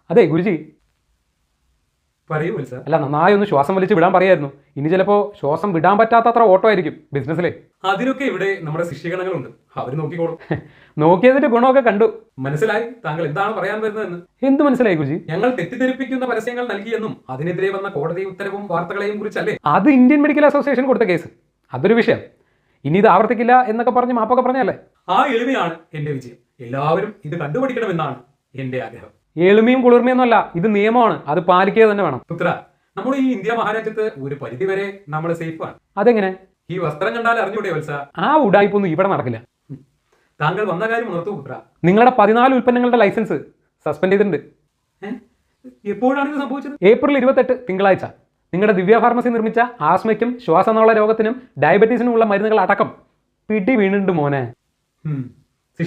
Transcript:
അതെ ഗുരുജി, പറയൂ വത്സ. അല്ല നന്നായി ഒന്ന് ശ്വാസം വലിച്ച് വിടാൻ പറയായിരുന്നു. ഇനി ചിലപ്പോൾ ശ്വാസം വിടാൻ പറ്റാത്തത്ര ഓട്ടോ ആയിരിക്കും ബിസിനസ്സിലെ. അതിനൊക്കെ ഇവിടെ നമ്മുടെ ശിഷ്യഗണങ്ങളുണ്ട്, അവർ നോക്കിക്കോളും. നോക്കിയതിന്റെ ഗുണമൊക്കെ കണ്ടു. മനസ്സിലായി താങ്കൾ എന്താണ് പറയാൻ വരുന്നതെന്ന്. എന്ത് മനസ്സിലായി ഗുരുജി? ഞങ്ങൾ തെറ്റിദ്ധരിപ്പിക്കുന്ന പരസ്യങ്ങൾ നൽകിയെന്നും അതിനെതിരെ വന്ന കോടതി ഉത്തരവും വാർത്തകളെയും കുറിച്ചല്ലേ? അത് ഇന്ത്യൻ മെഡിക്കൽ അസോസിയേഷൻ കൊടുത്ത കേസ്, അതൊരു വിഷയം. ഇനി ഇത് ആവർത്തിക്കില്ല എന്നൊക്കെ പറഞ്ഞ് മാപ്പൊക്കെ പറഞ്ഞല്ലേ. ആ എളിമയാണ് എന്റെ വിജയം. എല്ലാവരും ഇത് കണ്ടുപഠിക്കണമെന്നാണ് എന്റെ ആഗ്രഹം. എളിമയും കുളിർമയൊന്നും അല്ല, ഇത് നിയമമാണ്, അത് പാലിക്കുക തന്നെ വേണം. പുത്ര, നമ്മുടെ ഈ ഇന്ത്യ മഹാരാജ്യത്ത് ഒരു പരിധി വരെ നമ്മൾ സേഫാണ്. അതെങ്ങനെ? ഈ വസ്ത്രം കണ്ടാൽ അറിഞ്ഞൂടെ വത്സ? ആ ഉടായ്പൊന്നും ഇവിടെ നടക്കില്ല. താങ്കൾ വന്ന കാര്യം ഉണർത്തു പുത്ര. നിങ്ങളുടെ 14 ഉൽപ്പന്നങ്ങളുടെ ലൈസൻസ് സസ്പെൻഡ് ചെയ്തിട്ടുണ്ട്. എപ്പോഴാണ് ഇത് സംഭവിച്ചത്? ഏപ്രിൽ 28 തിങ്കളാഴ്ച. നിങ്ങളുടെ ദിവ്യ ഫാർമസി നിർമ്മിച്ച ആസ്മയ്ക്കും ശ്വാസനാള രോഗത്തിനും ഡയബറ്റീസിനുമുള്ള മരുന്നുകൾ അടക്കം പിടി വീണിട്ടുണ്ട് മോനെ.